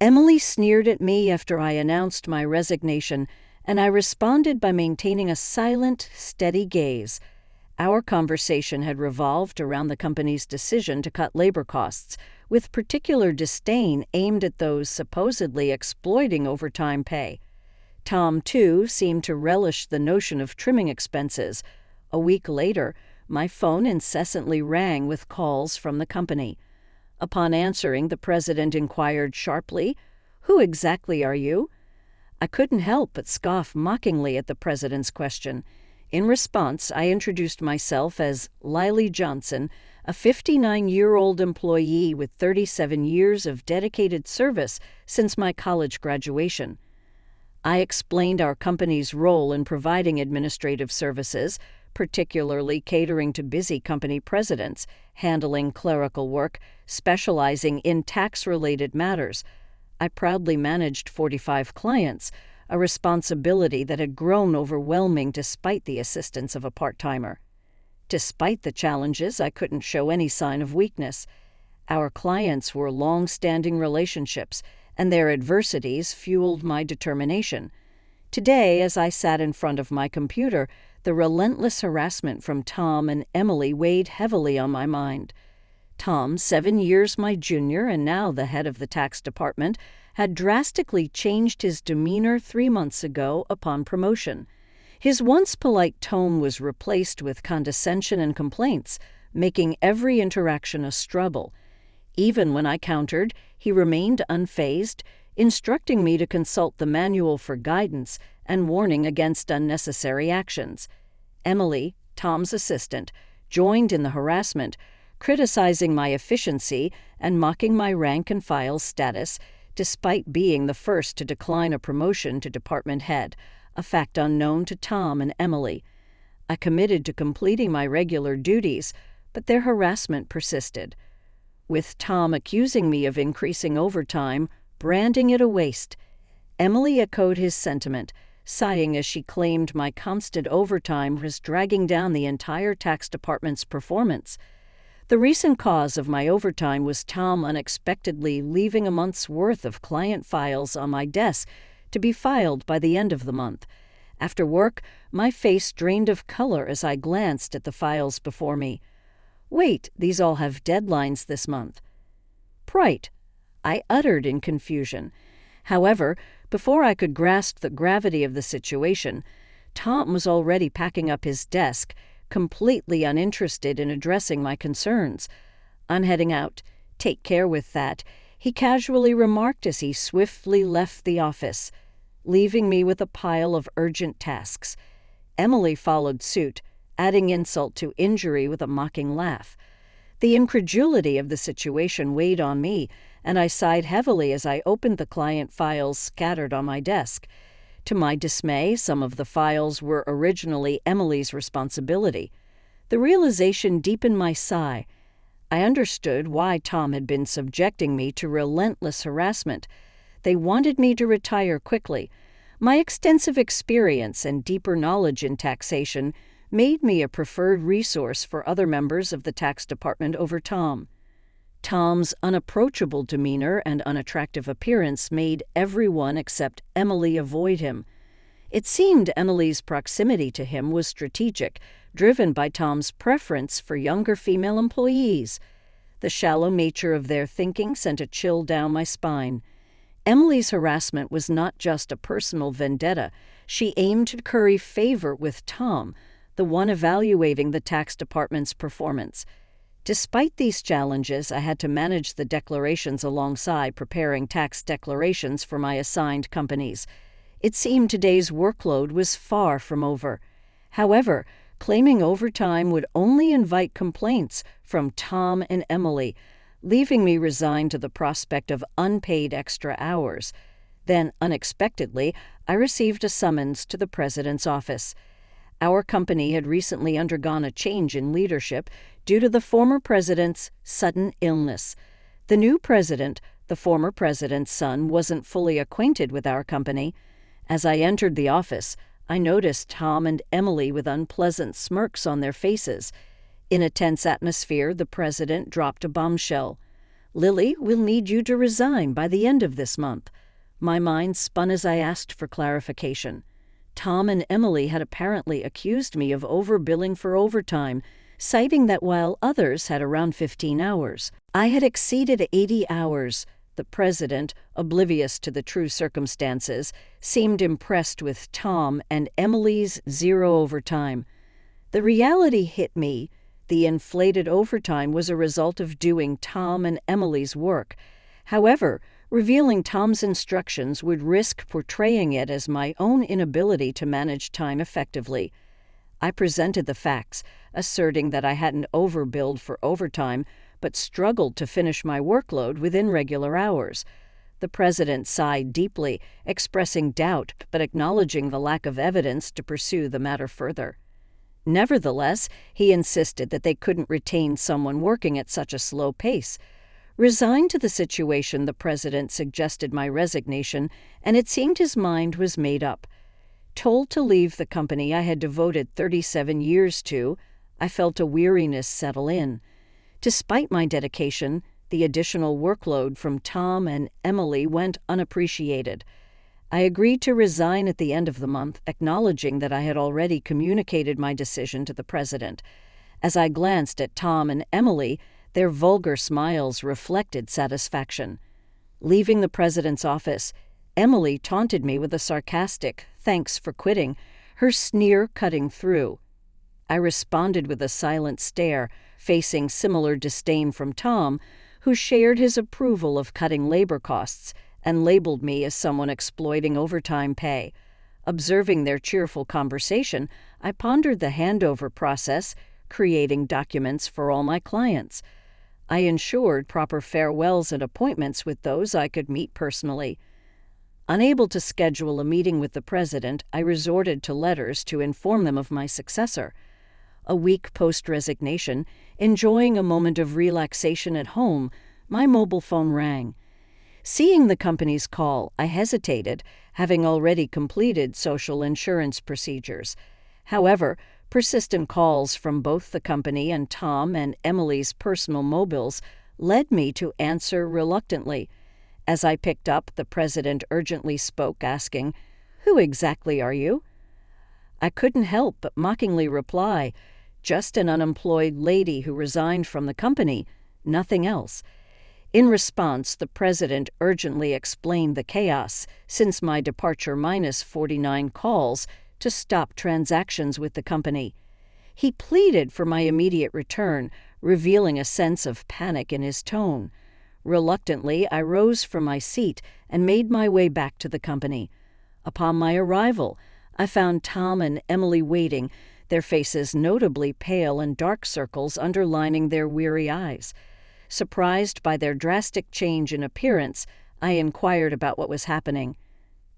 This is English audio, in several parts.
Emily sneered at me after I announced my resignation, and I responded by maintaining a silent, steady gaze. Our conversation had revolved around the company's decision to cut labor costs, with particular disdain aimed at those supposedly exploiting overtime pay. Tom, too, seemed to relish the notion of trimming expenses. A week later, my phone incessantly rang with calls from the company. Upon answering, the president inquired sharply, "Who exactly are you?" I couldn't help but scoff mockingly at the president's question. In response, I introduced myself as Lily Johnson, a 59-year-old employee with 37 years of dedicated service since my college graduation. I explained our company's role in providing administrative services, particularly catering to busy company presidents, handling clerical work, specializing in tax-related matters. I proudly managed 45 clients, a responsibility that had grown overwhelming despite the assistance of a part-timer. Despite the challenges, I couldn't show any sign of weakness. Our clients were long-standing relationships, and their adversities fueled my determination. Today, as I sat in front of my computer, the relentless harassment from Tom and Emily weighed heavily on my mind. Tom, 7 years my junior and now the head of the tax department, had drastically changed his demeanor 3 months ago upon promotion. His once polite tone was replaced with condescension and complaints, making every interaction a struggle. Even when I countered, he remained unfazed, instructing me to consult the manual for guidance and warning against unnecessary actions. Emily, Tom's assistant, joined in the harassment, criticizing my efficiency and mocking my rank and file status, despite being the first to decline a promotion to department head, a fact unknown to Tom and Emily. I committed to completing my regular duties, but their harassment persisted. With Tom accusing me of increasing overtime, branding it a waste, Emily echoed his sentiment, sighing as she claimed my constant overtime was dragging down the entire tax department's performance. The recent cause of my overtime was Tom unexpectedly leaving a month's worth of client files on my desk to be filed by the end of the month. After work, my face drained of color as I glanced at the files before me. "Wait, these all have deadlines this month." "Right," I uttered in confusion. However, before I could grasp the gravity of the situation, Tom was already packing up his desk, completely uninterested in addressing my concerns. "I'm heading out. Take care with that," he casually remarked as he swiftly left the office, leaving me with a pile of urgent tasks. Emily followed suit, adding insult to injury with a mocking laugh. The incredulity of the situation weighed on me, and I sighed heavily as I opened the client files scattered on my desk. To my dismay, some of the files were originally Emily's responsibility. The realization deepened my sigh. I understood why Tom had been subjecting me to relentless harassment. They wanted me to retire quickly. My extensive experience and deeper knowledge in taxation made me a preferred resource for other members of the tax department over Tom. Tom's unapproachable demeanor and unattractive appearance made everyone except Emily avoid him. It seemed Emily's proximity to him was strategic, driven by Tom's preference for younger female employees. The shallow nature of their thinking sent a chill down my spine. Emily's harassment was not just a personal vendetta. She aimed to curry favor with Tom, the one evaluating the tax department's performance. Despite these challenges, I had to manage the declarations alongside preparing tax declarations for my assigned companies. It seemed today's workload was far from over. However, claiming overtime would only invite complaints from Tom and Emily, leaving me resigned to the prospect of unpaid extra hours. Then, unexpectedly, I received a summons to the president's office. Our company had recently undergone a change in leadership due to the former president's sudden illness. The new president, the former president's son, wasn't fully acquainted with our company. As I entered the office, I noticed Tom and Emily with unpleasant smirks on their faces. In a tense atmosphere, the president dropped a bombshell. "Lily, we'll need you to resign by the end of this month." My mind spun as I asked for clarification. Tom and Emily had apparently accused me of overbilling for overtime, citing that while others had around 15 hours, I had exceeded 80 hours. The president, oblivious to the true circumstances, seemed impressed with Tom and Emily's zero overtime. The reality hit me. The inflated overtime was a result of doing Tom and Emily's work. However, revealing Tom's instructions would risk portraying it as my own inability to manage time effectively. I presented the facts, asserting that I hadn't overbilled for overtime, but struggled to finish my workload within regular hours. The president sighed deeply, expressing doubt but acknowledging the lack of evidence to pursue the matter further. Nevertheless, he insisted that they couldn't retain someone working at such a slow pace. Resigned to the situation, the president suggested my resignation, and it seemed his mind was made up. Told to leave the company I had devoted 37 years to, I felt a weariness settle in. Despite my dedication, the additional workload from Tom and Emily went unappreciated. I agreed to resign at the end of the month, acknowledging that I had already communicated my decision to the president. As I glanced at Tom and Emily, their vulgar smiles reflected satisfaction. Leaving the president's office, Emily taunted me with a sarcastic "thanks for quitting," her sneer cutting through. I responded with a silent stare, facing similar disdain from Tom, who shared his approval of cutting labor costs and labeled me as someone exploiting overtime pay. Observing their cheerful conversation, I pondered the handover process, creating documents for all my clients. I ensured proper farewells and appointments with those I could meet personally. Unable to schedule a meeting with the president, I resorted to letters to inform them of my successor. A week post-resignation, enjoying a moment of relaxation at home, my mobile phone rang. Seeing the company's call, I hesitated, having already completed social insurance procedures. However, persistent calls from both the company and Tom and Emily's personal mobiles led me to answer reluctantly. As I picked up, the president urgently spoke, asking, "Who exactly are you?" I couldn't help but mockingly reply, "Just an unemployed lady who resigned from the company, nothing else." In response, the president urgently explained the chaos since my departure minus 49 calls to stop transactions with the company. He pleaded for my immediate return, revealing a sense of panic in his tone. Reluctantly, I rose from my seat and made my way back to the company. Upon my arrival, I found Tom and Emily waiting, their faces notably pale and dark circles underlining their weary eyes. Surprised by their drastic change in appearance, I inquired about what was happening.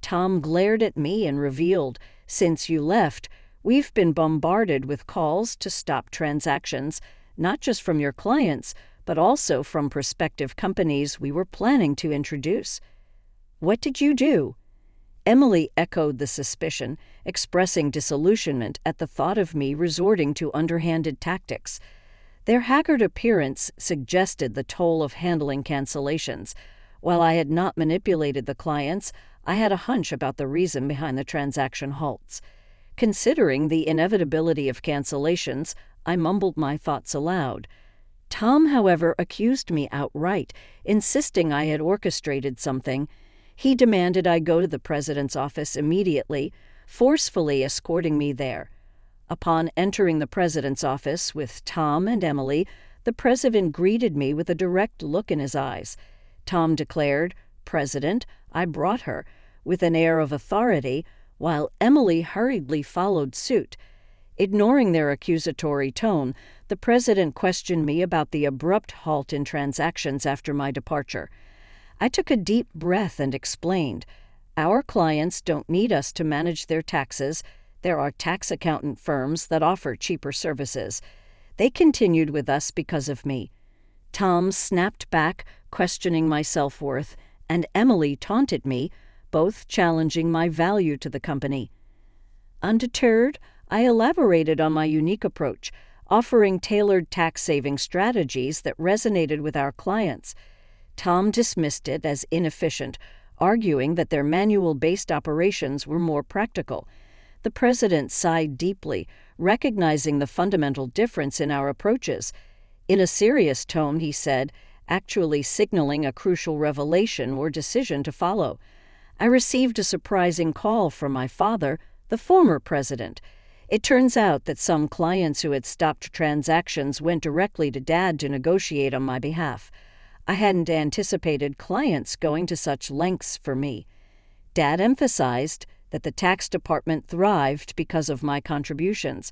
Tom glared at me and revealed, "Since you left, we've been bombarded with calls to stop transactions, not just from your clients, but also from prospective companies we were planning to introduce." "What did you do?" Emily echoed the suspicion, expressing disillusionment at the thought of me resorting to underhanded tactics. Their haggard appearance suggested the toll of handling cancellations. While I had not manipulated the clients, I had a hunch about the reason behind the transaction halts. Considering the inevitability of cancellations, I mumbled my thoughts aloud. Tom, however, accused me outright, insisting I had orchestrated something. He demanded I go to the president's office immediately, forcefully escorting me there. Upon entering the president's office with Tom and Emily, the president greeted me with a direct look in his eyes. Tom declared, "President, I brought her," with an air of authority, while Emily hurriedly followed suit. Ignoring their accusatory tone, the president questioned me about the abrupt halt in transactions after my departure. I took a deep breath and explained, "Our clients don't need us to manage their taxes. There are tax accountant firms that offer cheaper services. They continued with us because of me." Tom snapped back, questioning my self-worth, and Emily taunted me, both challenging my value to the company. Undeterred, I elaborated on my unique approach, offering tailored tax-saving strategies that resonated with our clients. Tom dismissed it as inefficient, arguing that their manual-based operations were more practical. The president sighed deeply, recognizing the fundamental difference in our approaches. In a serious tone, he said, actually signaling a crucial revelation or decision to follow. I received a surprising call from my father, the former president. It turns out that some clients who had stopped transactions went directly to Dad to negotiate on my behalf. I hadn't anticipated clients going to such lengths for me. Dad emphasized that the tax department thrived because of my contributions.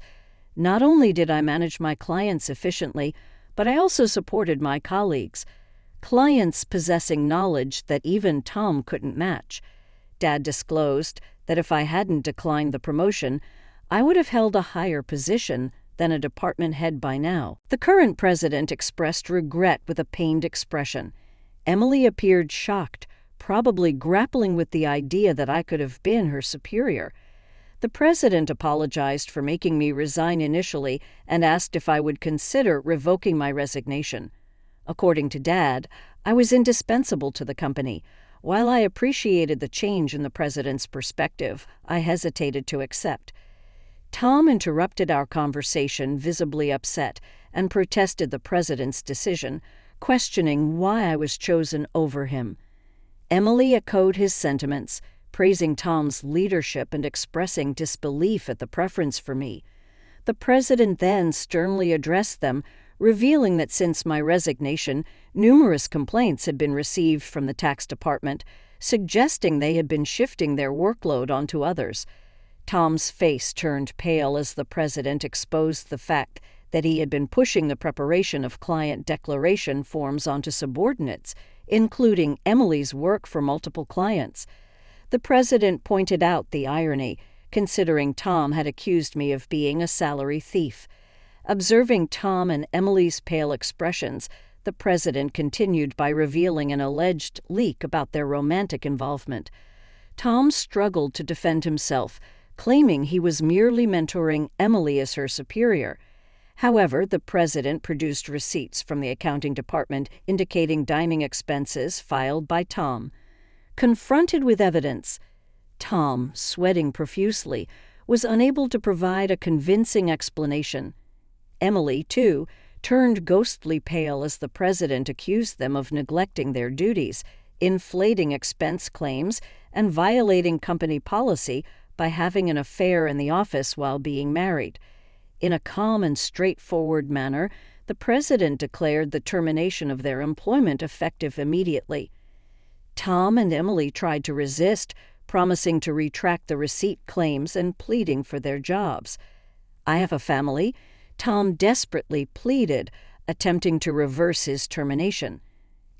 Not only did I manage my clients efficiently, but I also supported my colleagues, clients possessing knowledge that even Tom couldn't match. Dad disclosed that if I hadn't declined the promotion, I would have held a higher position than a department head by now. The current president expressed regret with a pained expression. Emily appeared shocked, probably grappling with the idea that I could have been her superior. The president apologized for making me resign initially and asked if I would consider revoking my resignation. According to Dad, I was indispensable to the company. While I appreciated the change in the president's perspective, I hesitated to accept. Tom interrupted our conversation, visibly upset, and protested the president's decision, questioning why I was chosen over him. Emily echoed his sentiments, praising Tom's leadership and expressing disbelief at the preference for me. The president then sternly addressed them, revealing that since my resignation, numerous complaints had been received from the tax department, suggesting they had been shifting their workload onto others. Tom's face turned pale as the president exposed the fact that he had been pushing the preparation of client declaration forms onto subordinates, including Emily's work for multiple clients. The president pointed out the irony, considering Tom had accused me of being a salary thief. Observing Tom and Emily's pale expressions, the president continued by revealing an alleged leak about their romantic involvement. Tom struggled to defend himself, claiming he was merely mentoring Emily as her superior. However, the president produced receipts from the accounting department indicating dining expenses filed by Tom. Confronted with evidence, Tom, sweating profusely, was unable to provide a convincing explanation. Emily, too, turned ghostly pale as the president accused them of neglecting their duties, inflating expense claims, and violating company policy by having an affair in the office while being married. In a calm and straightforward manner, the president declared the termination of their employment effective immediately. Tom and Emily tried to resist, promising to retract the receipt claims and pleading for their jobs. "I have a family," Tom desperately pleaded, attempting to reverse his termination.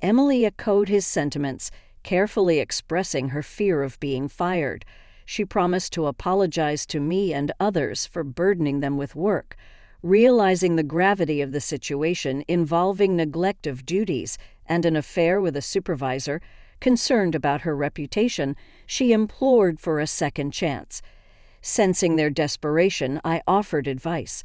Emily echoed his sentiments, carefully expressing her fear of being fired. She promised to apologize to me and others for burdening them with work. Realizing the gravity of the situation involving neglect of duties and an affair with a supervisor, concerned about her reputation, she implored for a second chance. Sensing their desperation, I offered advice.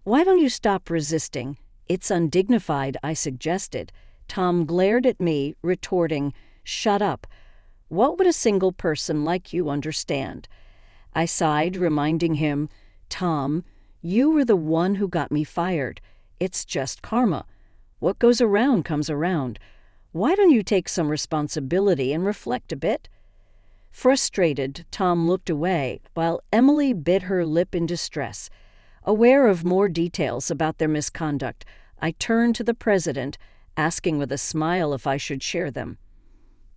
"Why don't you stop resisting? It's undignified," I suggested. Tom glared at me, retorting, "Shut up. What would a single person like you understand?" I sighed, reminding him, "Tom, you were the one who got me fired. It's just karma. What goes around comes around. Why don't you take some responsibility and reflect a bit?" Frustrated, Tom looked away, while Emily bit her lip in distress. Aware of more details about their misconduct, I turned to the president, asking with a smile if I should share them.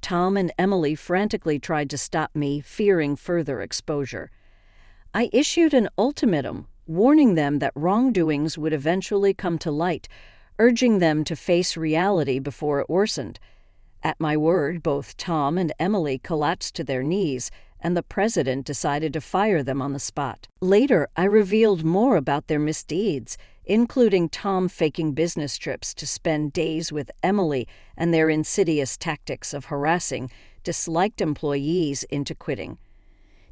Tom and Emily frantically tried to stop me, fearing further exposure. I issued an ultimatum, warning them that wrongdoings would eventually come to light, urging them to face reality before it worsened. At my word, both Tom and Emily collapsed to their knees, and the president decided to fire them on the spot. Later, I revealed more about their misdeeds, including Tom faking business trips to spend days with Emily and their insidious tactics of harassing disliked employees into quitting.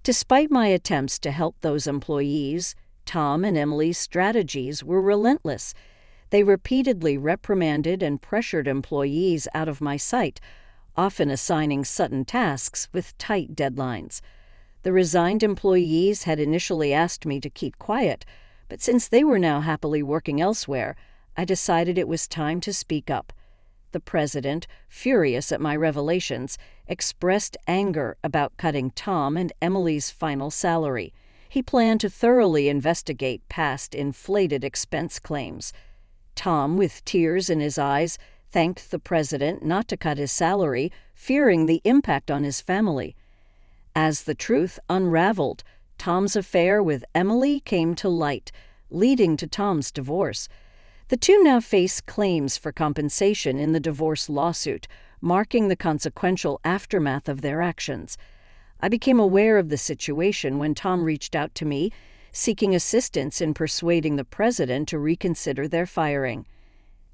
Despite my attempts to help those employees, Tom and Emily's strategies were relentless. They repeatedly reprimanded and pressured employees out of my sight, often assigning sudden tasks with tight deadlines. The resigned employees had initially asked me to keep quiet, but since they were now happily working elsewhere, I decided it was time to speak up. The president, furious at my revelations, expressed anger about cutting Tom and Emily's final salary. He planned to thoroughly investigate past inflated expense claims. Tom, with tears in his eyes, thanked the president not to cut his salary, fearing the impact on his family. As the truth unraveled, Tom's affair with Emily came to light, leading to Tom's divorce. The two now face claims for compensation in the divorce lawsuit, marking the consequential aftermath of their actions. I became aware of the situation when Tom reached out to me, seeking assistance in persuading the president to reconsider their firing.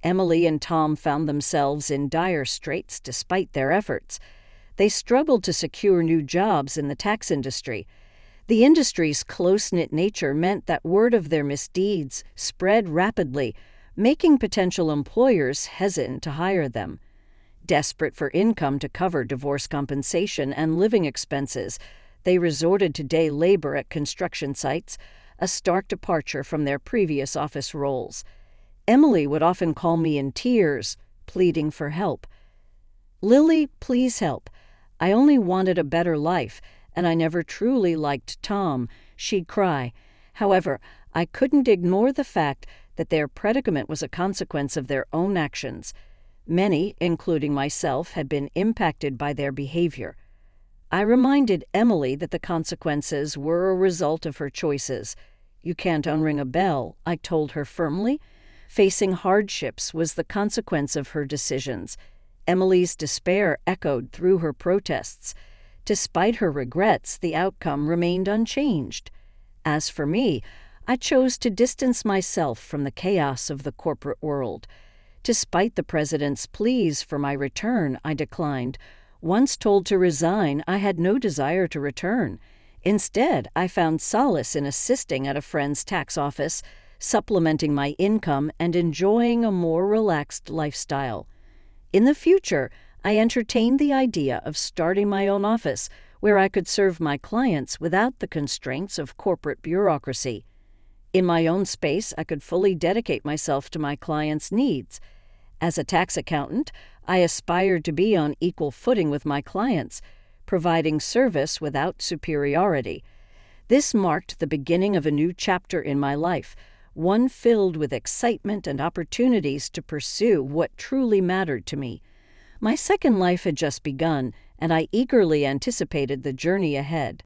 Emily and Tom found themselves in dire straits despite their efforts. They struggled to secure new jobs in the tax industry. The industry's close-knit nature meant that word of their misdeeds spread rapidly, making potential employers hesitant to hire them. Desperate for income to cover divorce compensation and living expenses, they resorted to day labor at construction sites, a stark departure from their previous office roles. Emily would often call me in tears, pleading for help. "Lily, please help. I only wanted a better life, and I never truly liked Tom," she'd cry. However, I couldn't ignore the fact that their predicament was a consequence of their own actions. Many, including myself, had been impacted by their behavior. I reminded Emily that the consequences were a result of her choices. "You can't unring a bell," I told her firmly. Facing hardships was the consequence of her decisions. Emily's despair echoed through her protests. Despite her regrets, the outcome remained unchanged. As for me, I chose to distance myself from the chaos of the corporate world. Despite the president's pleas for my return, I declined. Once told to resign, I had no desire to return. Instead, I found solace in assisting at a friend's tax office, supplementing my income and enjoying a more relaxed lifestyle. In the future, I entertained the idea of starting my own office where I could serve my clients without the constraints of corporate bureaucracy. In my own space, I could fully dedicate myself to my clients' needs. As a tax accountant, I aspired to be on equal footing with my clients, providing service without superiority. This marked the beginning of a new chapter in my life, one filled with excitement and opportunities to pursue what truly mattered to me. My second life had just begun, and I eagerly anticipated the journey ahead.